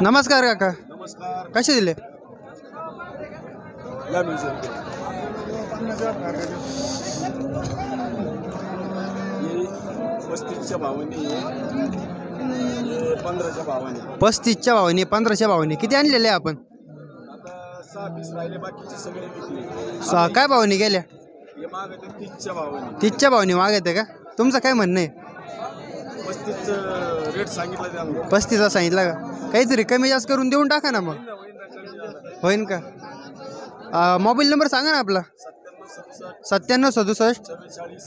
नमस्कार काका, नमस्कार. कसे दिले? या म्युझिक 35च्या भावाने 15च्या भावाने 35च्या भावाने 15च्या भावाने. किती आणलेले आपण? आता 6 पीस राहिले, बाकीचे सगळे विकले. काय भावाने गेल्या? हे मागते 30च्या भावाने. 30च्या भावाने मागत आहे का? तुमचं काय म्हणणं आहे? 35 रेट सांगितलं त्याला. 35 सांगितलं का? काहीतरी कमी जास्त करून देऊन टाका ना मग. होईन का? मोबाईल नंबर सांगा ना आपला. 97 67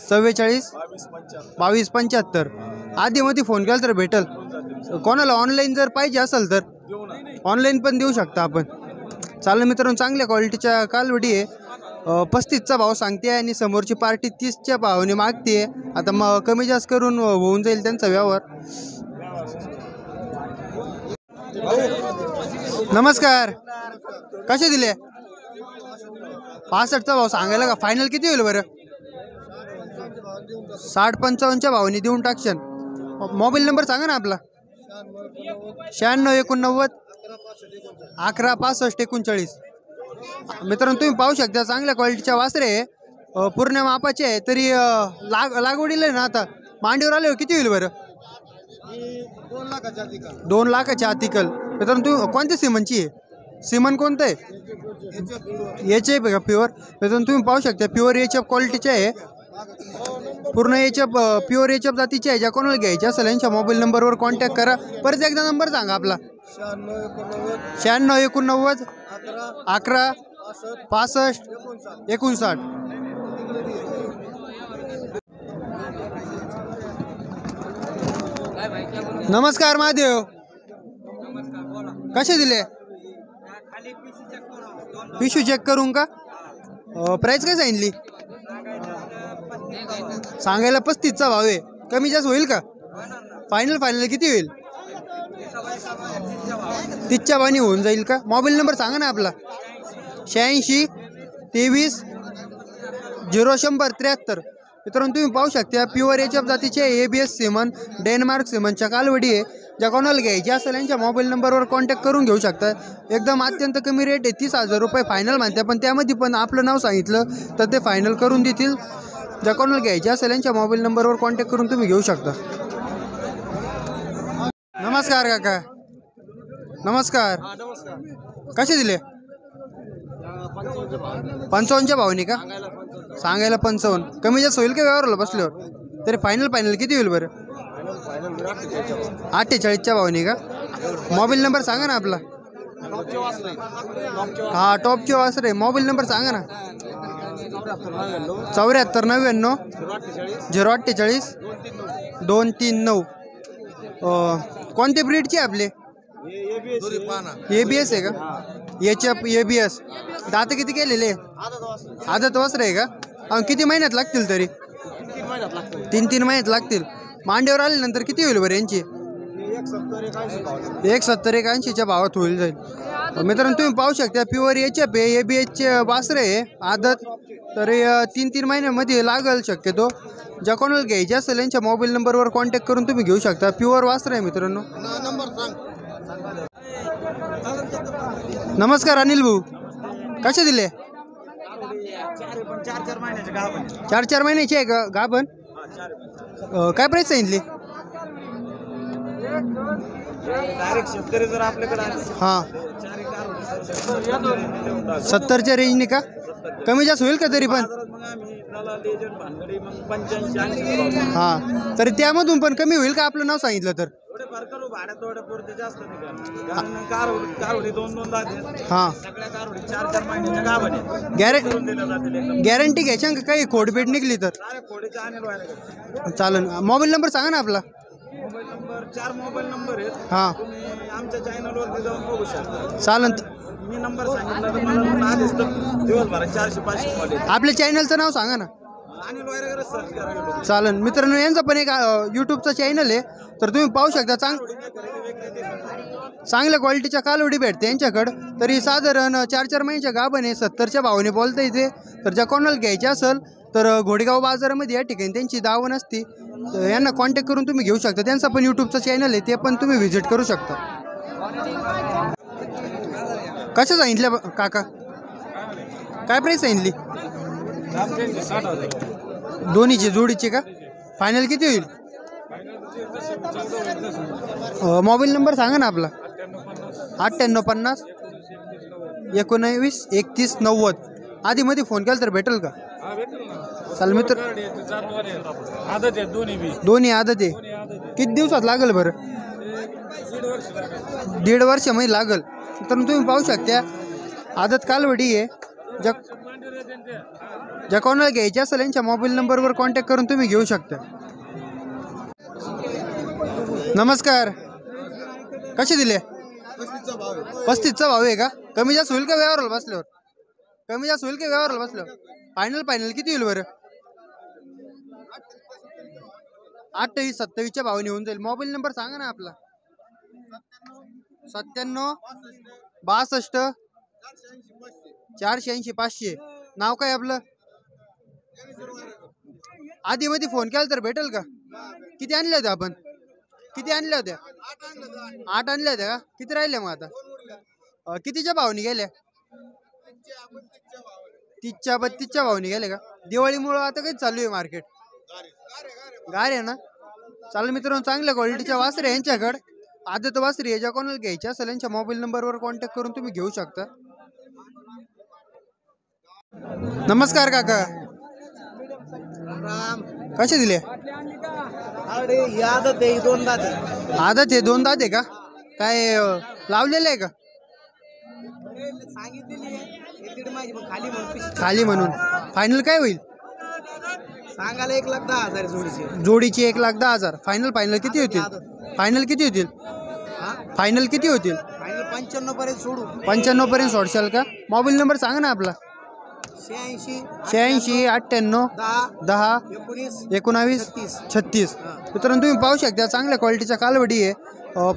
44 22 75. आधीमध्ये फोन केला तर भेटल. कोणाला ऑनलाईन जर पाहिजे असेल तर ऑनलाईन पण देऊ शकता आपण. चालेल मित्रांनो, चांगल्या क्वालिटीच्या कालवडी आहे. 35चा भाव सांगते आणि समोरची पार्टी 30च्या भावाने मागते. आता मग कमी जास्त करून होऊन जाईल त्यांचा व्यवहार. नमस्कार, कसे दिले? 65चा भाव सांगायला का? फायनल किती होईल बरं? 60-55च्या भावाने देऊन टाकशन. मोबाईल नंबर सांगा ना आपला. 96 89 11 65 39. मित्रांनो, तुम्ही पाहू शकता चांगल्या क्वालिटीच्या वासरे पूर्ण मापाचे आहे. तरी लागवडीला आहे ना, आता मांडीवर आले किती होईल बरं? 2 लाखाच्या आतिकल. मित्रांनो, तुम्ही कोणत्या सिमनची आहे? सिमन कोणतं आहे? HF का प्युअर? मित्रांनो, तुम्ही पाहू शकता प्युअर HF क्वालिटीचे आहे. पूर्ण HF प्युअर HF जातीचे आहे. ज्या कोणाला घ्यायचे असेल यांच्या मोबाईल नंबरवर कॉन्टॅक्ट करा. परत एकदा नंबर सांगा आपला. 96 89 11 65 59. नमस्कार महादेव, कसे दिले? पिशू चेक करून का? प्राइस काय सांगितली? सांगायला 35चा भाव आहे. कमी जास्त होईल का? फायनल किती होईल? 30च्या भावाने होऊन जाईल का? मोबाईल नंबर सांगा ना आपला. 86 23 0 100 73. मित्रांनो, तुम्ही पाहू शकता प्युअर HF जातीचे ABS सिमन डेन्मार्क सिमनच्या कालवडी आहे. ज्या कोणाला घ्यायची असेल यांच्या मोबाईल नंबरवर कॉन्टॅक्ट करून घेऊ शकता. एकदम अत्यंत कमी रेट आहे. 30,000 रुपये फायनल म्हणते, पण त्यामध्ये पण आपलं नाव सांगितलं तर ते फायनल करून देतील. ज्या कोणाला घ्यायची असेल यांच्या मोबाईल नंबरवर कॉन्टॅक्ट करून तुम्ही घेऊ शकता. नमस्कार काका, नमस्कार. कसे दिले? 55च्या भावाने का? सांगायला 55. कमी जास्त होईल का व्यवहारला बसल्यावर? तरी फायनल किती होईल बरं? 48च्या भावाने का? मोबाईल नंबर सांगा ना आपला. हा, टॉपचे वासरे. मोबाईल नंबर सांगा ना. 74 99 048 239. कोणते ब्रीडचे आपले? ABS आहे का? HF ABS. दात किती केलेले? आदत वासरे आहे का? किती महिन्यात लागतील तरी? 3 महिन्यात लागतील. मांडीवर आल्यानंतर किती होईल बरं यांची? 170-180च्या भावात होईल जाईल. मित्रांनो, तुम्ही पाहू शकता प्युअर HF ABSचे वासरे आहे. आदत तरी 3 महिन्यामध्ये लागल शक्यतो. ज्या कोणाला घ्यायचे असेल यांच्या मोबाईल नंबरवर कॉन्टॅक्ट करून तुम्ही घेऊ शकता. प्युअर वासरे आहे मित्रांनो. नमस्कार अनिल भाऊ, कसे दिले? 4 महिन्याची आहे का गाभण? काय प्राइस सांगितली? हां, 70च्या रेंजने का? कमी जास्त होईल का तरी पण? हां, तरी त्यामधून पण कमी होईल का आपलं नाव सांगितलं तर? हां, गॅरंटी घ्यायच्या का? काही खोडबेट निघली तर चालेल. मोबाईल नंबर सांगा ना आपला. मोबाईल नंबर आहेत. हां, आमच्या चॅनलवरती जाऊन बघू शकता. चालेल. मी नंबर सांगितलं तर मला आधीच दिवसभरात 400-500 कॉल येतात. आपल्या चॅनलचं नाव सांगा ना. अनिल वायरगर सर्च करा. चालेल. मित्रांनो, यांचा पण एक यूट्यूबचा चॅनल आहे, तर तुम्ही पाहू शकता. चांगल्या क्वालिटीच्या कालवडी भेटते यांच्याकडं. तरी साधारण 4 महिन्याच्या गाभण आहे. 70च्या भावाने बोलता येते. तर ज्या कोणाला घ्यायचे असेल तर घोडेगाव बाजारामध्ये या ठिकाणी त्यांची दावण असते. तर यांना कॉन्टॅक्ट करून तुम्ही घेऊ शकता. त्यांचा पण यूट्यूबचा चॅनल आहे, ते पण तुम्ही व्हिजिट करू शकता. कसं सांगितलं काका, काय प्राईस सांगितली दोन्हीची जोडीची का? फायनल किती होईल? मोबाईल नंबर सांगा ना आपला. 9850 19 31 90. आधीमध्ये फोन केला तर भेटेल का? चाल मित्र, दोन्ही आदत आहे. किती दिवसात लागेल बरं? 1.5 वर्षामध्ये लागेल. तर तुम्ही पाहू शकता आदत कालवडी आहे. ज्या कोणाला घ्यायची असेल यांच्या मोबाईल नंबरवर कॉन्टॅक्ट करून तुम्ही घेऊ शकता. नमस्कार, कसे दिले? 35चा भाव आहे का? कमी जास्त होईल का व्यवहाराला बसल्यावर? कमी जास्त होईल का व्यवहाराला बसल्यावर? फायनल किती होईल बरं? 28-27च्या भावाने होऊन जाईल. मोबाईल नंबर सांगा ना आपला. 97 62 480 500. नाव काय आपलं? आधीमध्ये फोन केला तर भेटेल का? किती आणल्या होत्या आपण? किती आणल्या होत्या? 8 आणल्या होत्या का? किती राहिल्या मग आता? कितीच्या भावाने गेल्या? 30-32च्या भावाने गेले का? दिवाळीमुळं आता काही चालू आहे मार्केट गार आहे ना. चालेल मित्रांनो, चांगल्या क्वालिटीच्या वासरे यांच्याकडे आदत वासरी आहे. ज्या कोणाला घ्यायच्या असेल यांच्या मोबाईल नंबरवर कॉन्टॅक्ट करून तुम्ही घेऊ शकता. नमस्कार काका, कसे दिले? आदत आहे 2 दात. आदत आहे 2 दात आहे का? काय लावलेलं आहे का? खाली म्हणून. फायनल काय होईल? सांगायला 1,10,000 जोडीची. जोडीची 1,10,000. फायनल किती होतील? फायनल किती होतील? फायनल किती होतील? 95 पर्यंत सोडू. 95 पर्यंत सोडशाल का? मोबाईल नंबर सांगा ना आपला. 86 98 10 19 36. मित्रांनो तुम्ही पाहू शकता चांगल्या क्वालिटीचा कालवडी आहे.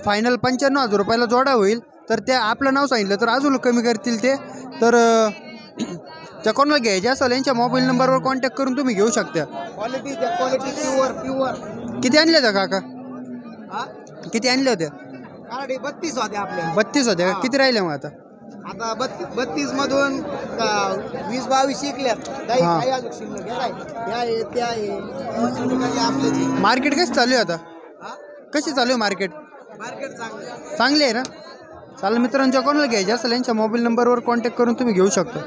फायनल 95,000 रुपयाला जोडा होईल. तर त्या आपलं नाव सांगितलं तर अजून कमी करतील ते. तर त्या कोणाला घ्यायचे असेल यांच्या मोबाईल नंबरवर कॉन्टॅक्ट करून तुम्ही घेऊ शकता. Quality pure. किती आणल्या होत्या काका? किती आणल्या होत्या? 32 होत्या आपल्या. 32 होत्या का? किती राहिल्या मग आता? आता 32 मधून 20-22 शिकल्यात. मार्केट कशी चालू आहे आता? कशी चालू आहे मार्केट? मार्केट चांगली आहे ना. चालेल मित्रांच्या कोणाला घ्यायचे असेल यांच्या मोबाईल नंबरवर कॉन्टॅक्ट करून तुम्ही घेऊ शकता.